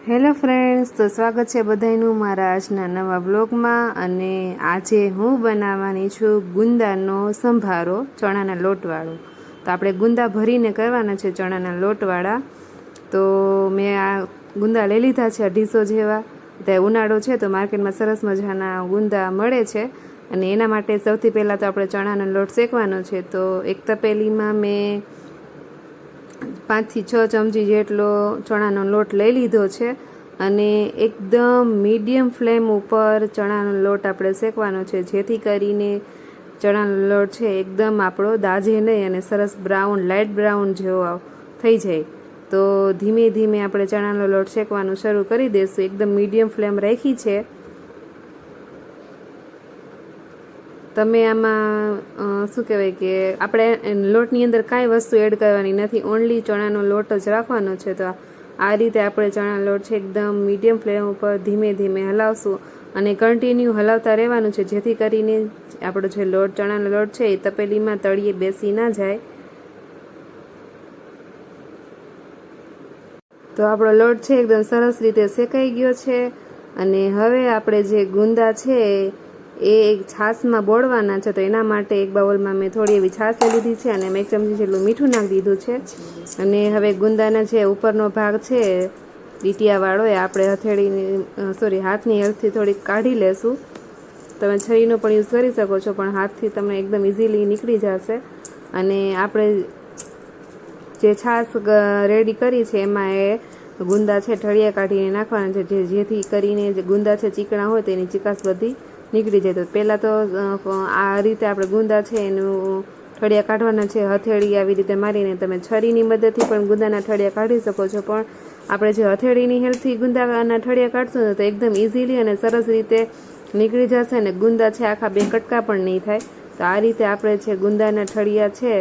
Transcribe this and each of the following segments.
Hello friends, તો સ્વાગત છે બધાનું મારા આજના નવા બ્લોગમાં। અને આજે હું બનાવવાની છું ગુંદાનો સંભારો ચણાના લોટવાળો। તો આપણે ગુંદા ભરીને કરવાના છે ચણાના લોટવાળા। તો મેં આ ગુંદા લઈ લીધા છે 250 જેવા। તે ઉનાળો છે તો માર્કેટમાં સરસ મજાના ગુંદા મળે છે। અને એના માટે સૌથી પહેલાં તો આપણે ચણાનો લોટ શેકવાનો છે। તો એક તપેલીમાં મેં 5 થી 6 ચમચી જેટલો ચણાનો લોટ લઈ લીધો છે। અને એકદમ મીડિયમ ફ્લેમ ઉપર ચણાનો લોટ આપણે શેકવાનો છે, જેથી કરીને ચણાનો લોટ છે એકદમ આપણો દાઝે નહીં અને સરસ બ્રાઉન, લાઇટ બ્રાઉન જેવો થઈ જાય। તો ધીમે ધીમે આપણે ચણાનો લોટ શેકવાનું શરૂ કરી દઈશું। એકદમ મીડિયમ ફ્લેમ રાખી છે। તમે આમાં શું કહેવાય કે આપણે લોટની અંદર કાંઈ વસ્તુ એડ કરવાની નથી, ઓનલી ચણાનો લોટ જ રાખવાનો છે। તો આ રીતે આપણે ચણાનો લોટ છે એકદમ મીડિયમ ફ્લેમ ઉપર ધીમે ધીમે હલાવશું અને કન્ટિન્યુ હલાવતા રહેવાનું છે, જેથી કરીને આપણો જે લોટ ચણાનો લોટ છે એ તપેલીમાં તળિયે બેસી ના જાય। તો આપણો લોટ છે એકદમ સરસ રીતે શેકાઈ ગયો છે। અને હવે આપણે જે ગુંદા છે એ છાશમાં બોળવાના છે। તો એના માટે એક બાઉલમાં મેં થોડી એવી છાશ લઈ લીધી છે અને મેં 1 ચમચી જેટલું મીઠું નાખી દીધું છે। અને હવે ગુંદાના જે ઉપરનો ભાગ છે ડીટીયાવાળો એ આપણે હાથની હેલ્પથી થોડીક કાઢી લેશું। તમે છરીનો પણ યુઝ કરી શકો છો, પણ હાથથી તમને એકદમ ઇઝીલી નીકળી જશે। અને આપણે જે છાશ રેડી કરી છે એમાં એ ગુંદા છે ઠળિયા કાઢીને નાખવાના છે, જેથી કરીને જે ગુંદા છે ચીકણા હોય તેની ચીકાશ બધી નીકળી જાય। તો પહેલાં તો આ રીતે આપણે ગુંદા છે એનું ઠળિયા કાઢવાના છે। હથેળી આવી રીતે મારીને તમે છરીની મદદથી પણ ગુંદાના ઠળિયા કાઢી શકો છો, પણ આપણે જે હથેળીની હેલ્પથી ગુંદાના ઠળિયા કાઢશું ને તો એકદમ ઇઝીલી અને સરસ રીતે નીકળી જશે અને ગુંદા છે આખા 2 કટકા પણ નહીં થાય। તો આ રીતે આપણે છે ગુંદાના ઠળિયા છે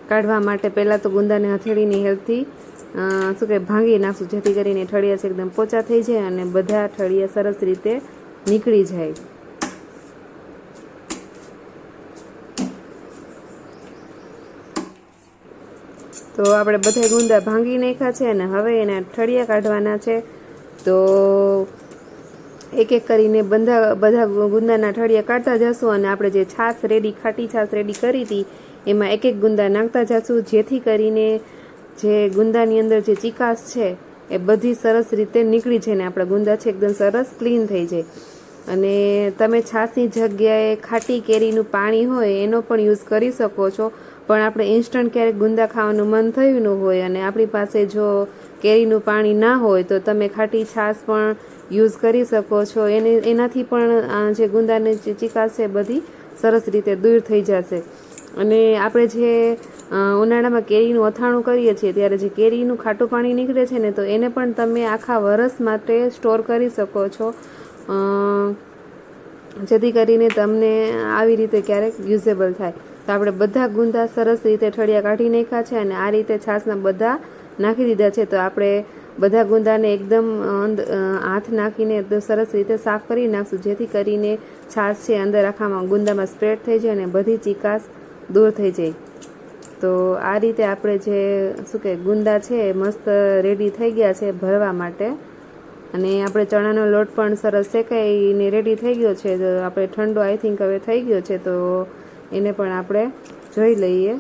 કાઢવા માટે પહેલાં તો ગુંદાને હથેળીની હેલ્પથી ભાંગી નાખશું, જેથી કરીને ઠળિયા છે એકદમ પોચા થઈ જાય અને બધા ઠળિયા સરસ રીતે નીકળી જાય। તો આપણે બધા ગુંદા ભાંગી નાખ્યા છે અને હવે એના ઠળિયા કાઢવાના છે। તો એક એક કરીને બધા ગુંદાના ઠળિયા કાઢતા જશું અને આપણે જે ખાટી છાશ રેડી કરી હતી એમાં એક એક ગુંદા નાખતા જશું, જેથી કરીને જે ગુંદાની અંદર જે ચીકાશ છે એ બધી સરસ રીતે નીકળી જાય ને આપણા ગુંદા છે એકદમ સરસ ક્લીન થઈ જાય। અને તમે છાશની જગ્યાએ ખાટી કેરીનું પાણી હોય એનો પણ યુઝ કરી શકો છો, પણ આપણે ઇન્સ્ટન્ટ ક્યારેક ગુંદા ખાવાનું મન થયું ન હોય અને આપણી પાસે જો કેરીનું પાણી ના હોય તો તમે ખાટી છાશ પણ યુઝ કરી શકો છો। એનાથી પણ જે ગુંદાની જે ચીકાશ છે બધી સરસ રીતે દૂર થઈ જશે। અને આપણે જે ઉનાળામાં કેરીનું અથાણું કરીએ છીએ ત્યારે જે કેરીનું ખાટું પાણી નીકળે છે ને, તો એને પણ તમે આખા વરસ માટે સ્ટોર કરી શકો છો, જેથી કરીને તમને આવી રીતે ક્યારેક યુઝેબલ થાય। તો આપણે બધા ગુંદા સરસ રીતે ઠળિયા કાઢી નાખ્યા છે અને આ રીતે છાશના બધા નાખી દીધા છે। તો આપણે બધા ગુંદાને એકદમ હાથ નાખીને એકદમ સરસ રીતે સાફ કરી નાખશું, જેથી કરીને છાશ છે અંદર આખામાં ગુંદામાં સ્પ્રેડ થઈ જાય અને બધી ચીકાશ દૂર થઈ જાય। તો આ રીતે આપણે જે ગુંદા છે મસ્ત રેડી થઈ ગયા છે ભરવા માટે। અને આપણે ચણાનો લોટ પણ સરસ શેકાઈને રેડી થઈ ગયો છે। તો આપણે ઠંડો આઈ થિંક હવે થઈ ગયો છે, તો એને પણ આપણે જોઈ લઈએ।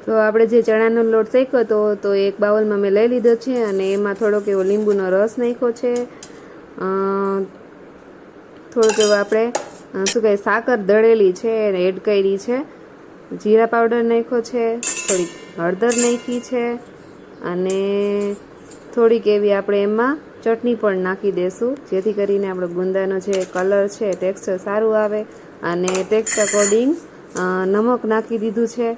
તો આપણે જે ચણાનો લોટ શેક્યો હતો તો એક બાઉલમાં મેં લઈ લીધો છે અને એમાં થોડોક એવો લીંબુનો રસ નાખ્યો છે, થોડોક એવો આપણે સાકર દળેલી છે એને એડ કરી છે, જીરા પાવડર નાખ્યો છે, થોડીક હળદર નાખી છે અને થોડીક એવી આપણે એમાં ચટણી પણ નાખી દેશું, જેથી કરીને આપણો ગુંદાનો જે કલર છે ટેક્સચર સારું આવે। અને ટેસ્ટ અકોર્ડિંગ નમક નાખી દીધું છે।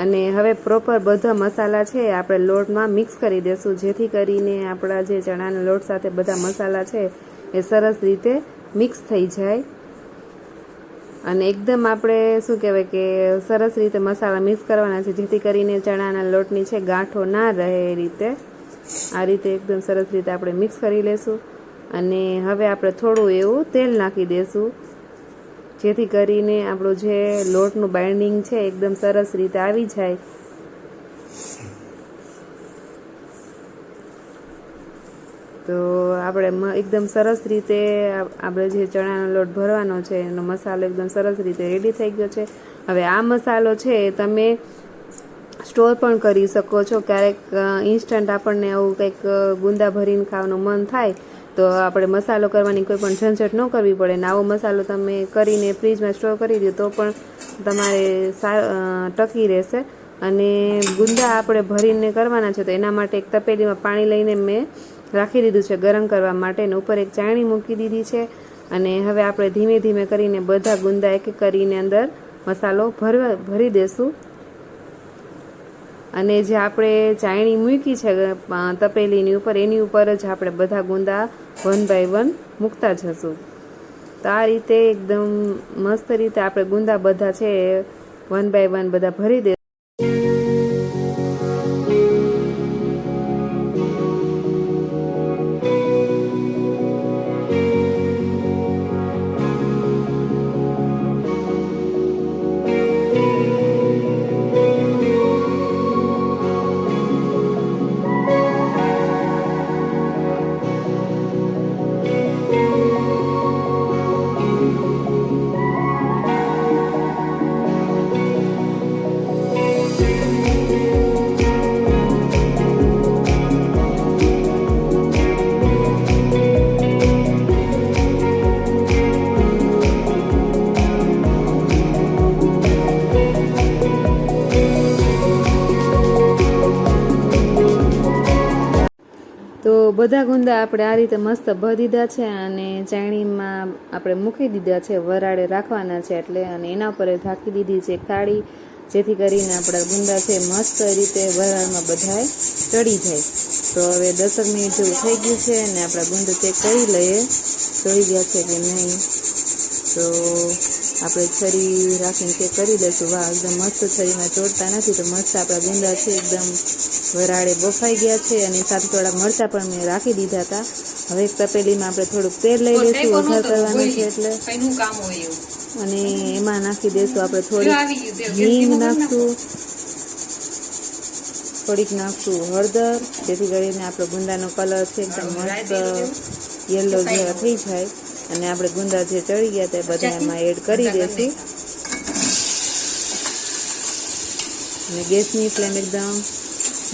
અને હવે પ્રોપર બધા મસાલા છે આપણે લોટમાં મિક્સ કરી દેશું, જેથી કરીને આપણા જે ચણાના લોટ સાથે બધા મસાલા છે એ સરસ રીતે મિક્સ થઈ જાય। અને એકદમ આપણે કે સરસ રીતે મસાલા મિક્સ કરવાના છે, જેથી કરીને ચણાના લોટની છે ગાંઠો ના રહે એ રીતે। આ રીતે એકદમ સરસ રીતે આપણે મિક્સ કરી લેશું અને હવે આપણે થોડું એવું તેલ નાખી દેશું, જેથી કરીને આપણું જે લોટનું બાઇન્ડિંગ છે એકદમ સરસ રીતે આવી જાય। તો આપણે એકદમ સરસ રીતે આપણે જે ચણાનો લોટ ભરવાનો છે એનો મસાલો એકદમ સરસ રીતે રેડી થઈ ગયો છે. હવે આ મસાલો છે તમે સ્ટોર પણ કરી શકો છો. ક્યારેક ઇન્સ્ટન્ટ આપણને આવું કંઈક ગુંદા ભરીને ખાવાનું મન થાય તો આપણે મસાલો કરવાની કોઈ પણ ઝંઝટ ન કરવી પડે ને આવો મસાલો તમે કરીને ફ્રીજમાં સ્ટોર કરી દો તો પણ તમારે ટકી રહેશે. અને ગુંદા આપણે ભરીને કરવાના છે તો એના માટે એક તપેલીમાં પાણી લઈને મેં રાખી દીધું છે ગરમ કરવા માટે, અને ઉપર એક ચાયણી મૂકી દીધી છે. અને હવે આપણે ધીમે ધીમે કરીને બધા ગુંદા એક એક કરીને અંદર મસાલો ભરી દેશું. અને જે આપણે ચાયણી મૂકી છે તપેલીની ઉપર એની ઉપર જ આપણે બધા ગુંદા 1 બાય 1 મૂકતા જશું. તો આ રીતે એકદમ મસ્ત રીતે આપણે ગુંદા બધા છે 1 બાય 1 બધા ભરી દે. તો બધા ગુંદા આપણે આ રીતે મસ્ત ભરી દીધા છે અને ચાયણીમાં આપણે મૂકી દીધા છે, વરાળે રાખવાના છે એટલે. અને એના ઉપર ઢાંકી દીધી છે થાળી, જેથી કરીને આપણા ગુંદા છે મસ્ત રીતે વરાળમાં બધાય ચડી જાય. તો હવે 10 મિનિટ જેવું થઈ ગયું છે અને આપણા ગુંદા ચેક કરી લઈએ ચડી ગયા છે કે નહીં. તો આપણે છરી રાખીને ચેક કરી લઈશું. વાહ, એકદમ મસ્ત છરીમાં ચોટતા નથી. તો મસ્ત આપણા ગુંદા છે એકદમ વરાળે બફાઈ ગયા છે. અને સાથે થોડા મરચાં પણ મેં રાખી દીધા હતા. હવે એક તપેલીમાં આપણે થોડુંક તેલ લઈ લઈશું, વઘાર કરવાનું છે એટલે. અને એમાં નાખી દઈશું આપણે થોડીક હિંગ નાખશું, થોડીક નાખશું હળદર, જેથી કરીને આપણો ગુંદાનો કલર છે એકદમ મસ્ત યલો જેવા થઈ જાય. અને આપણે ગુંદા જે ચડી ગયા તે બધા એમાં એડ કરી દઈશું. અને ગેસની ફ્લેમ એકદમ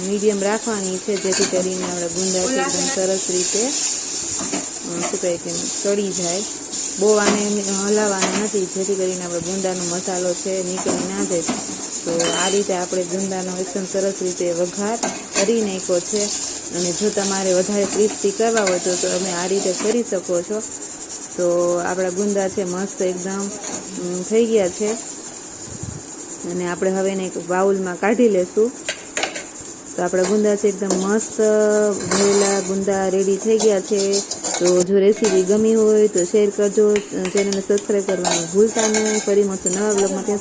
મીડિયમ રાખવાની છે, જેથી કરીને આપણે ગુંદા છે એકદમ સરસ રીતે શું કહે કે ચડી જાય. બહુ આને હલાવવાના નથી, જેથી કરીને આપણે ગુંદાનો મસાલો છે નીચે ના જાય. તો આ રીતે આપણે ગુંદાનો એકદમ સરસ રીતે વઘાર કરી નાખ્યો છે. અને જો તમારે વધારે ક્રિસ્પી કરવા હોય તો તમે આ રીતે કરી શકો છો. તો આપણા ગુંદા છે મસ્ત એકદમ થઈ ગયા છે. અને આપણે હવે એને એક બાઉલમાં કાઢી લેશું. તો આપણા ગુંદા છે એકદમ મસ્ત ભરેલા ગુંદા રેડી થઈ ગયા છે. તો જો રેસીપી ગમી હોય તો શેર કરજો, ચેનલને સબસ્ક્રાઈબ કરવાનું ભૂલતા નહીં. ફરી મળશું નવા બ્લોગમાં. ત્યાં